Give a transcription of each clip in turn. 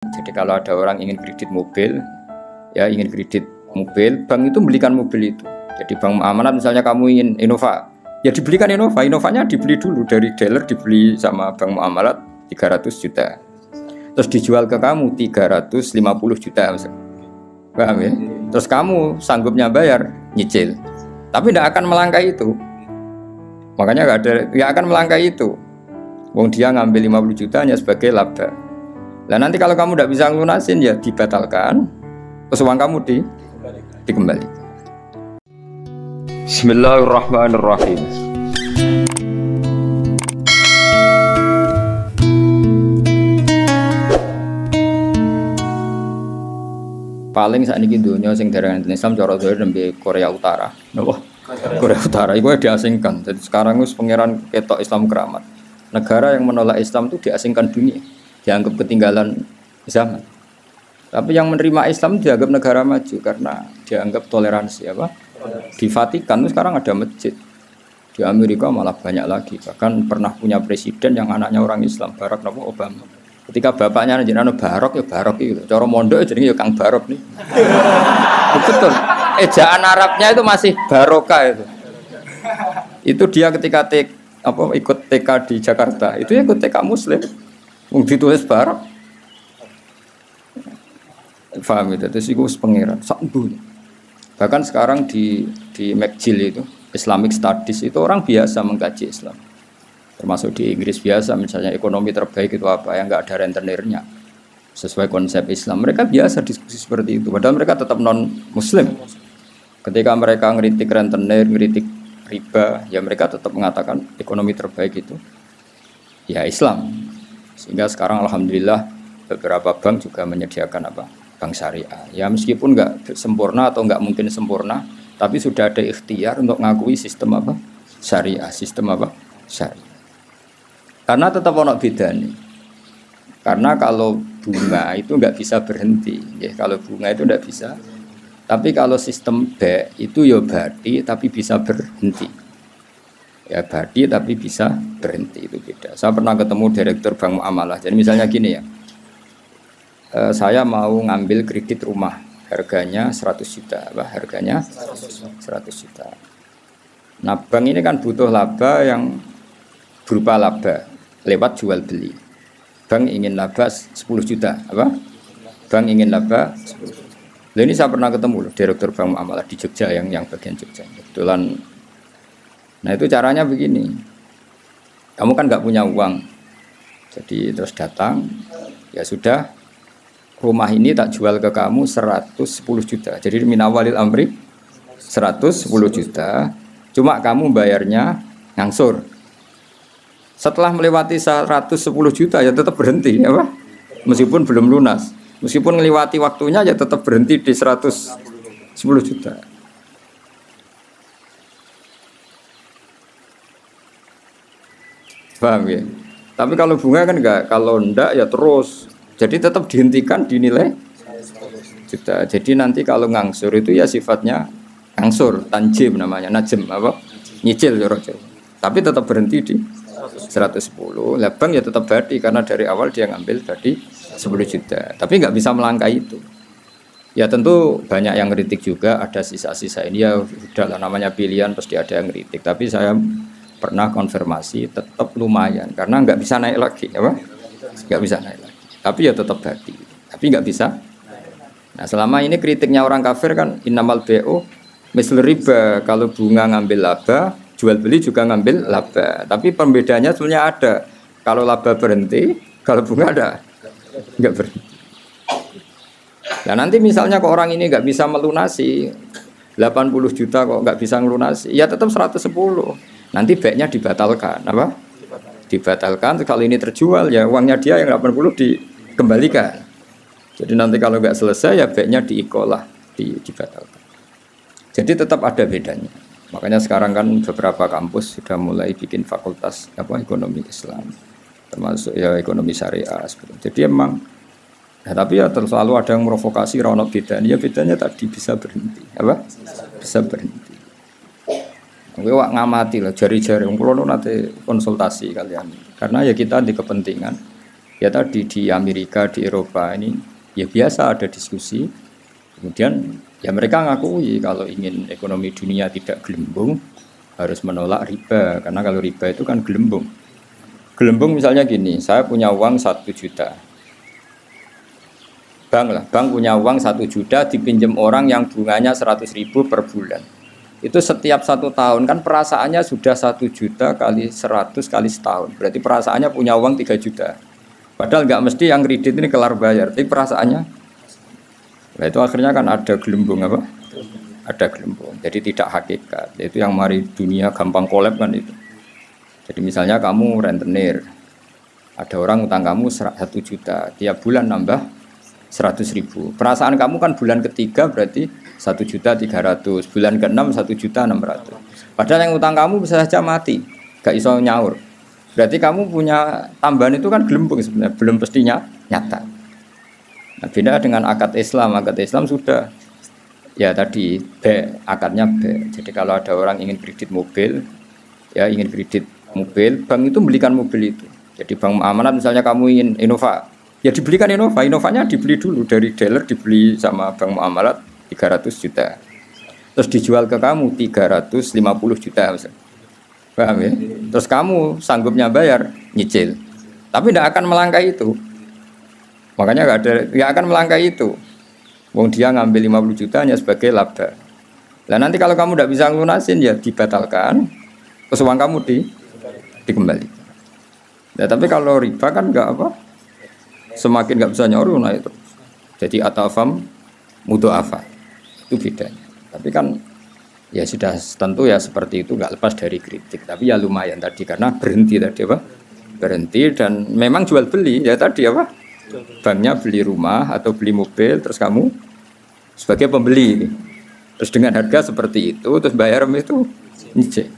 Jadi kalau ada orang ingin kredit mobil, ya ingin kredit mobil, bank itu belikan mobil itu. Jadi bank amanat misalnya kamu ingin Innova, ya dibelikan Innova. Innovanya dibeli dulu dari dealer, dibeli sama bank muamalat 300 juta. Terus dijual ke kamu 350 juta misalnya. Paham ya? Terus kamu sanggupnya bayar, nyicil. Tapi tidak akan melangkai itu. Makanya nggak akan melangkai itu. Wong dia ngambil 50 juta hanya sebagai laba. Nah nanti kalau kamu tidak bisa ngelunasin ya dibatalkan. Terus uang kamu dikembalikan. Bismillahirrahmanirrahim. Paling saat ini dunia sing darah Islam cara doa nembe Korea Utara. Napa? Korea Utara itu diasingkan. Jadi sekarang itu pangeran ketok Islam keramat. Negara yang menolak Islam itu diasingkan dunia, dianggap ketinggalan zaman. Tapi yang menerima Islam dianggap negara maju karena dianggap toleransi apa? Di Vatikan itu sekarang ada masjid. Di Amerika malah banyak lagi. Bahkan pernah punya presiden yang anaknya orang Islam, Barack Obama. Ketika bapaknya jenenge Barok ya Barok itu. Cara mondok jenenge ya Kang Barok nih. Betul. Ejaan Arabnya itu masih Baroka itu. Itu dia ketika ikut TK di Jakarta, itu ikut TK Muslim. Ditulis Barok. Faham itu, terus itu pengiran sakbu. Bahkan sekarang di McGill itu Islamic Studies itu orang biasa mengkaji Islam, termasuk di Inggris biasa misalnya ekonomi terbaik itu apa yang nggak ada rentenirnya sesuai konsep Islam, mereka biasa diskusi seperti itu padahal mereka tetap non Muslim. Ketika mereka ngeritik rentenir, ngeritik riba, ya mereka tetap mengatakan ekonomi terbaik itu ya Islam. Sehingga sekarang alhamdulillah beberapa bank juga menyediakan apa? Bank syariah. Ya meskipun nggak sempurna atau nggak mungkin sempurna, tapi sudah ada ikhtiar untuk mengakui sistem apa? Syariah, sistem apa? Syariah. Karena tetap ono beda nih. Karena kalau bunga itu nggak bisa berhenti, ya kalau bunga itu nggak bisa. Tapi kalau sistem B itu ya badi tapi bisa berhenti. Ya badi tapi bisa berhenti, itu beda. Saya pernah ketemu direktur bank muamalah. Jadi misalnya gini ya. Saya mau ngambil kredit rumah harganya 100 juta, harganya 100 juta. Nah bank ini kan butuh laba yang berupa laba lewat jual beli. Bank ingin laba 10 juta, Bank ingin laba 10 juta. Lalu ini saya pernah ketemu loh, direktur bank muamalah di Jogja yang bagian Jogja. Kebetulan. Nah itu caranya begini. Kamu kan nggak punya uang, jadi terus datang, ya sudah. Rumah ini tak jual ke kamu 110 juta. Jadi minawalil amri 110 juta. Cuma kamu bayarnya ngangsur. Setelah melewati 110 juta ya tetap berhenti, ya Pak? Meskipun belum lunas. Meskipun melewati waktunya ya tetap berhenti di 110 juta. Paham ya? Tapi kalau bunga kan enggak, kalau enggak ya terus. Jadi tetap dihentikan dinilai juta. Jadi nanti kalau ngangsur itu ya sifatnya ngangsur, tanjim namanya, najem apa? Nyicil ya Rojo. Tapi tetap berhenti di 110. Bank ya tetap badi karena dari awal dia ngambil badi 10 juta. Tapi nggak bisa melangkai itu. Ya tentu banyak yang ngeritik juga, ada sisa-sisa ini ya udahlah namanya pilihan pasti ada yang ngeritik. Tapi saya pernah konfirmasi tetap lumayan karena nggak bisa naik lagi, apa? Nggak bisa naik lagi. Tapi ya tetap badi, tapi nggak bisa. Nah selama ini kritiknya orang kafir kan innamal BO misal riba, kalau bunga ngambil laba, jual beli juga ngambil laba. Tapi perbedaannya sebenarnya ada. Kalau laba berhenti, kalau bunga ada nggak berhenti. Nah nanti misalnya kok orang ini nggak bisa melunasi 80 juta kok nggak bisa melunasi, ya tetap 110. Nanti baiknya dibatalkan, apa? Dibatalkan. Kalau ini terjual ya uangnya dia yang 80 dikembalikan. Jadi nanti kalau nggak selesai ya baiknya diikolah, dibatalkan. Jadi tetap ada bedanya. Makanya sekarang kan beberapa kampus sudah mulai bikin fakultas ekonomi Islam, termasuk ya ekonomi syariah. Jadi emang, nah, tapi ya selalu ada yang provokasi ronok bedanya. Ya bedanya tadi bisa berhenti, Bisa berhenti. Gue wak ngamati lah jari-jari. Kalau nanti konsultasi kalian, karena ya kita di kepentingan ya tadi di Amerika, di Eropa ini ya biasa ada diskusi. Kemudian ya mereka ngakui kalau ingin ekonomi dunia tidak gelembung harus menolak riba, karena kalau riba itu kan gelembung. Gelembung misalnya gini, saya punya uang 1 juta. Bank punya uang 1 juta dipinjam orang yang bunganya 100.000 per bulan. Itu setiap 1 tahun kan perasaannya sudah 1 juta kali 100 kali setahun. Berarti perasaannya punya uang 3 juta. Padahal nggak mesti yang kredit ini kelar bayar, tapi perasaannya. Nah itu akhirnya kan ada gelembung apa? Ada gelembung. Jadi tidak hakikat. Itu yang mari dunia gampang kolab kan itu. Jadi misalnya kamu rentenir, ada orang utang kamu 1 juta, tiap bulan nambah 100.000. Perasaan kamu kan bulan ketiga berarti 1.300.000, bulan ke-6 1.600.000. Padahal yang utang kamu bisa saja mati, gak iso nyaur. Berarti kamu punya tambahan itu kan gelembung sebenarnya, belum pastinya nyata. Nah, beda dengan akad Islam sudah ya tadi B, akadnya B. Jadi kalau ada orang ingin kredit mobil, ya ingin kredit mobil, bank itu belikan mobil itu. Jadi bank amanat misalnya kamu ingin Innova, ya dibelikan Innova, Innovanya dibeli dulu dari dealer, dibeli sama bank muamalat 300 juta. Terus dijual ke kamu 350 juta misalnya. Paham ya? Terus kamu sanggupnya bayar, nyicil. Tapi tidak akan melangkai itu. Makanya nggak akan melangkai itu. Wong dia ngambil 50 juta hanya sebagai laba. Nah nanti kalau kamu tidak bisa lunasin ya dibatalkan. Terus uang kamu dikembalikan. Nah, tapi kalau riba kan nggak apa? Semakin nggak bisa nyaur nah itu. Jadi atafam mudha'afa. Itu bedanya. Tapi kan ya sudah tentu ya seperti itu nggak lepas dari kritik. Tapi ya lumayan tadi karena berhenti tadi apa? Berhenti dan memang jual beli ya tadi apa? Banknya beli rumah atau beli mobil terus kamu sebagai pembeli. Terus dengan harga seperti itu terus bayar itu nyicil.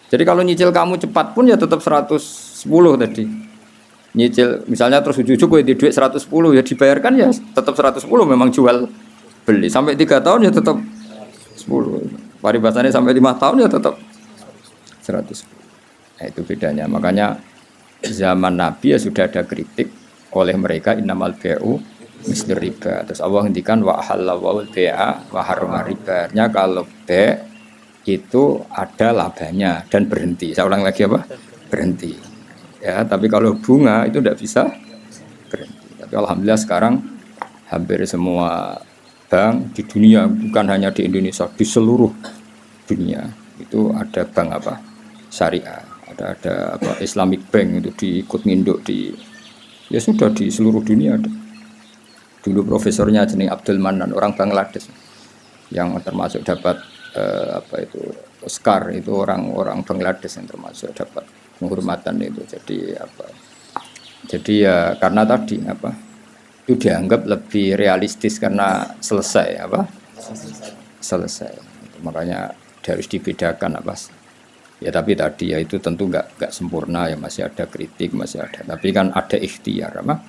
Jadi kalau nyicil kamu cepat pun ya tetap 110 tadi. Nyicil misalnya terus ujug-ujug di duit 110 ya dibayarkan ya tetap 110 memang jual beli sampai 3 tahun ya tetap 10 paribasannya sampai 5 tahun ya tetap 110. Nah itu bedanya, makanya zaman Nabi ya sudah ada kritik oleh mereka innamal bai'u mislir riba. Terus Allah ngendikan wa halallahu al-bai'a wa harrama riba. Kalau bai' itu ada labanya dan berhenti. Saya ulang lagi apa? Berhenti. Ya, tapi kalau bunga itu tidak bisa berhenti. Tapi alhamdulillah sekarang hampir semua bank di dunia, bukan hanya di Indonesia, di seluruh dunia itu ada bank apa? Syariah. Ada apa? Islamic Bank itu diikut nginduk di ya sudah di seluruh dunia ada. Dulu profesornya jeneng Abdul Manan, orang Bangladesh yang termasuk dapat apa itu Oscar, itu orang Bangladesh yang termasuk dapat penghormatan itu. Jadi apa? Jadi ya karena tadi apa? Itu dianggap lebih realistis karena selesai apa? Selesai. Makanya harus dibedakan apa? Ya tapi tadi ya itu tentu enggak sempurna ya, masih ada kritik, masih ada. Tapi kan ada ikhtiar apa?